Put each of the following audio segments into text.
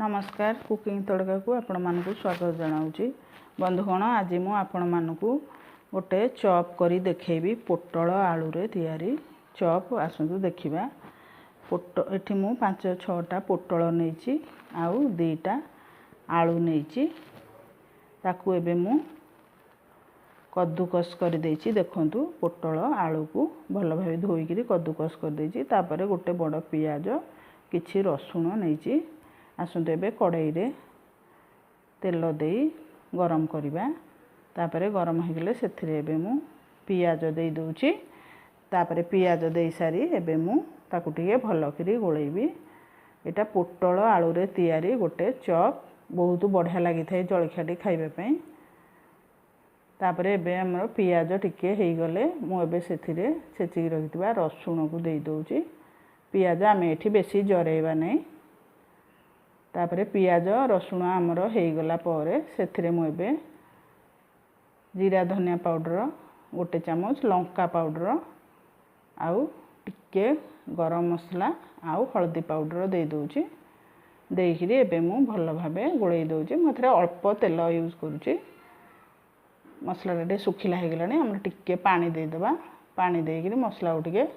नमस्कार कुकिंग तड़का को आपण मानकु स्वागत जनाऊँगी। बंधुगण आज मु आपण मानकु गोटे चॉप करी देखेबी पोटल आलू रे तैयारी चॉप आसंतु देखिबा। एठी मु 5-6टा पोटल नेछि आउ 2टा आलू नेछि ताकू एबे मु कद्दूकस कर देछि। देखंतु पोटल आलू को भल भाबे धोईकरी कद्दूकस कर देछि। तापरे गोटे बड़ पियाज किछि रसुण नेछि। आसंतु एबे कड़ाई रे तेल दे गरम करिबा। तापरे गरम हो गले सेथिरे एबे मु पियाज दे दोछि। तापरे पियाज दे सारी एबे मु ताकू टिके भल करी गोळेबी। एटा पोटल आलू रे तैयारी गोटे चॉप बहुत बढ़िया लागि थाए जळखियाटी खाइबा पई। तापरे एबे हमर पियाज टिके हेई गले मु एबे सेथिरे छेचि रखितबा रसुण को दे दोछि। पियाज आमे एठी बेसी जरेबा नै। तापरे पियाज रसुण आमर हेई गला परे सेथिरे मु एबे जीरा धनिया पाउडर गोटे चामच लंका पाउडर आउ टिके गरम मसला आउ हल्दी पाउडर दे दोछि। देइकिरी एबे मु भल भाबे गोळेई दोछि। मथरे अल्प तेल यूज करूछि। मसला रे सुखिला हे गलानी हम टिके पानी दे दबा। पानी देइकिरी मसला उटिके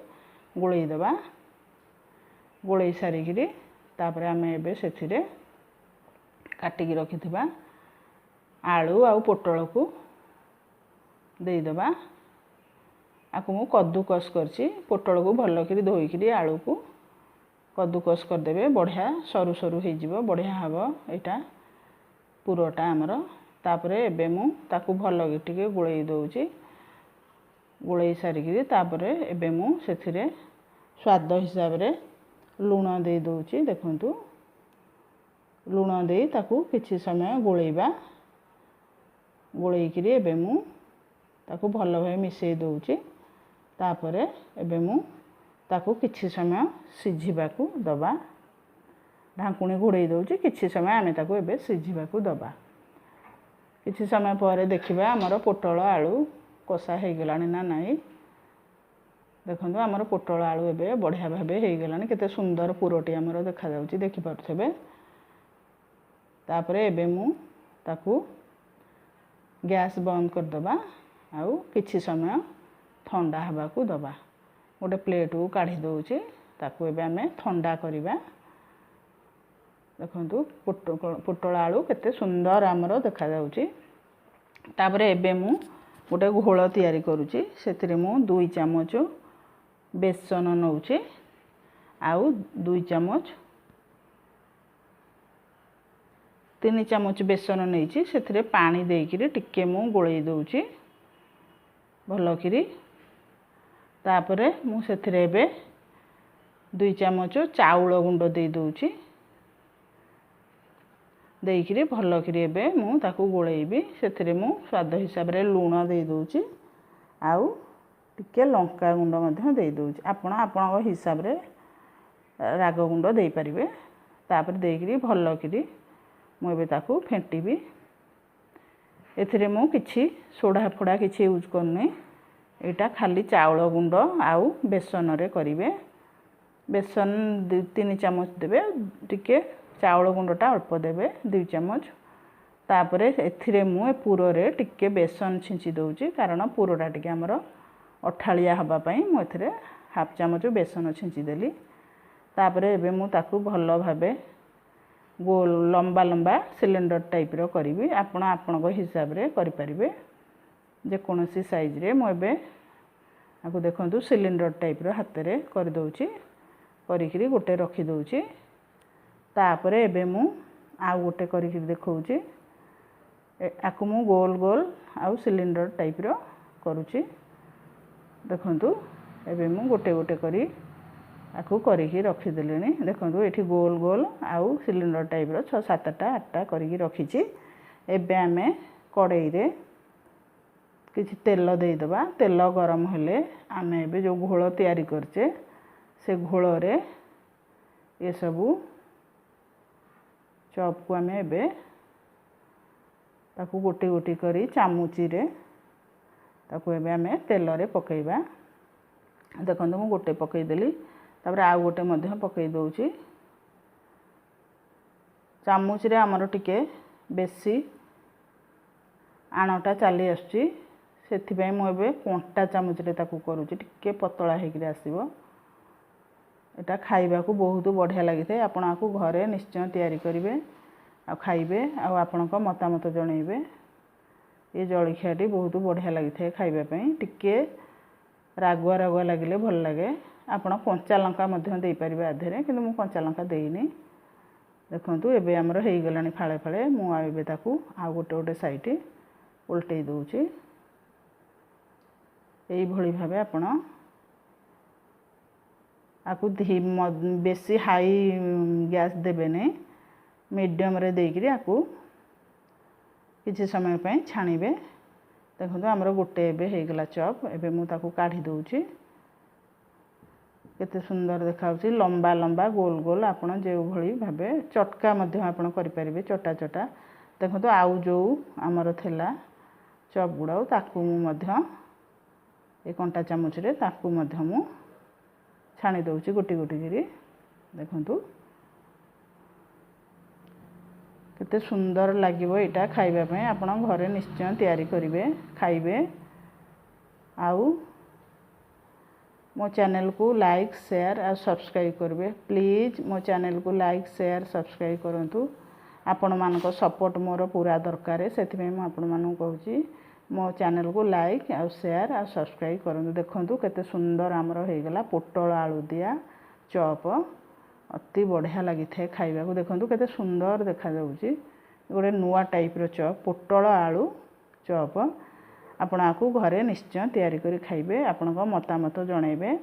गोळेई दबा। गोळेई सारिकिरी तापरे आमे एबे सेथिरे काटिकी रखिथिबा आलू आउ पोटल को दे दबा। आकु मु कद्दूकस करछि। पोटल को भल करी धोईकिरी आलू को कद्दूकस कर देबे। बढ़िया सरू सरू हे जिवो बढ़िया हबो एटा पुरोटा हमर। तापरे एबे मु ताकू भल टिके गोळेई दोछि। गोळेई सारिकिरी तापरे एबे मु सेथिरे स्वाद हिसाब रे लूण दे दोछि। देखंतु लूण दे ताकू किछि समय गोळेइबा। गोळेइकिरी एबे मु ताकू भल भाबे मिसै दोछि। तापरे एबे मु ताकू किछि समय सिझिबाकू दबा। ढांकुणी घोड़ेई दोछि। किछि समय आमे ताकू एबे सिझिबाकू दबा। किछि समय परे देखिबा हमर पोटल आलू कसा हे गलानी ना नाही। देखंतु हमर पोटल आलू एबे बढ़िया भाबे हे गलानी। केते सुंदर पुरोटी हमर देखा जाउची देखि पारथबे। तापरे एबे मु ताकू गैस बंद कर दबा आउ किछि समय ठंडा हबा को दबा। गोटे प्लेट को काढी दोउची। ताकू एबे हमें ठंडा करिबा। देखंतु पोटल आलू केते सुंदर हमर देखा जाउची। तापरे एबे मु गोटे घोळ तयारी करूची। सेथिरे मु 2 चामच बेसन नौचे आउ 2 चामच 3 चामच बेसन नैची। सेथिरे पानी देइकिरी टिके मु गोळेई दोउची भल करी। तापरे मु सेथिरे एबे 2 चामच चाउळ गुंड दे दोउची। देइकिरी भल करी एबे मु ताकू गोळेइबी। सेथिरे मु स्वाद हिसाब रे लूण दे दोउची आउ टिके लंका गुंड मध्य दे दोउची। आपण आपणो हिसाब रे राग गुंड दे परिबे। तापर देइकिरी भल करी मु एबे ताकू फेंटीबी। एथिरे मु किछि सोडा फोडा किछि यूज करनी। एटा खाली चाउळ गुंड आउ बेसन रे करिवे। बेसन 2-3 चामच देबे। टिके चाउळ गुंडटा अल्प देबे 2 चामच। तापरे एथिरे मु पुरो रे टिके बेसन छिंची दोउची कारण पुरोटा टिके हमर अठालिया हबा पई मु एथिरे हाफ चामच बेसन छिंची देली। तापरे एबे मु ताकू भल भाबे गोल लंबा लंबा सिलेंडर टाइप रो करिवि। आपण आपणको हिसाब रे करि परिबे जे कोनोसी साइज रे। मु एबे आकु देखंतु सिलेंडर टाइप रो हाथ रे कर दोउची। करिकिरी गोटे रखि दोउची। तापरे एबे मु आ गोटे करिकिरी देखौची। आकु मु गोल गोल आउ सिलेंडर टाइप रो करूची। देखंतु एबे मु गोटे गोटे करी आकु करिकी रखि देलेनी। देखंतु एठी गोल गोल आउ सिलेंडर टाइप रो 6-7टा 8टा करिकी रखिची। एबे हमें कड़ाई रे किछि तेल दे दबा। तेल गरम हेले आमे एबे जो घोळ तयारी करचे से घोळ रे ए सबु चॉप को आमे एबे ताकू गोटी गोटी करी चामुची रे ताकू एबे आमे तेल रे पकेइबा। देखंतु मु गोटे पकेइ देली। तापर आ गोटे मध्य पकेइ दोउची। चामच रे आमर टिके बेसी आणटा चली आसुची सेथिबे मु एबे कंटा चामच रे ताकू करूची टिके पतला हेकि आसीबो एटा खाइबा को बहुत बढ़िया लगी थे आपण आकू घरे निश्चय तैयारी करिवे आ खाइबे आ आपन को मतामत जणैबे ये जळखियाटी बहुत बढ़िया लगी थे खाइबा पई टिके रागुआ रागुआ लागिले भल लागे आपण कंचा लंका मध्य देई परिबे आधेरे किंतु मु कंचा लंका देइनी देखंतु एबे हमर हेई गलानी फाळे फाळे मु आबे ताकू आ गोटे गोटे साइड उल्टै दोउची एई भली भाबे आपण आकु बेसी हाई गैस देबे नहीं मीडियम रे देकरी आकु किछि समय पे छाणीबे देखो हमर गोटे एबे हे गला चॉप एबे मु ताकू काढी दोउची केते सुंदर देखाउची लंबा लंबा गोल गोल आपण जे भली भाबे चटका मध्य आपण करि परिबे चटा चटा देखो आउ जो हमर थेला चॉप गुडाउ ताकू मु मध्य ए कंटा चामच रे ताकू मध्य मु छाणी दोउची गोटी गोटी गिरी देखंतु केते सुंदर लागिवो एटा खाइबा पय आपण घरे निश्चय तैयारी करिवे खाइबे आउ मो चैनल को लाइक शेयर और सब्सक्राइब करबे प्लीज मो चैनल को लाइक शेयर सब्सक्राइब करंतु आपण मान को सपोर्ट मोर पूरा दरकार है सेति में आपण मान कहूची मो चैनल को लाइक और शेयर और सब्सक्राइब करंतु देखंतु केते सुंदर हमर हे गला पोटल आलू दिया चॉप अति बढ़िया लगी थे खाइबा को देखंतु केते सुंदर देखा जाउची गोटे नुआ टाइप रो चॉप पोटल आलू चॉप आपण आकू घरे निश्चय तैयारी करी खाइबे आपण को मतामत जणैबे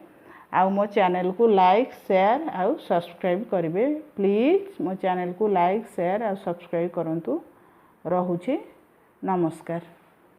आ मो चैनल को लाइक शेयर और सब्सक्राइब करिवे प्लीज मो चैनल को लाइक शेयर और सब्सक्राइब करंतु रहुची नमस्कार।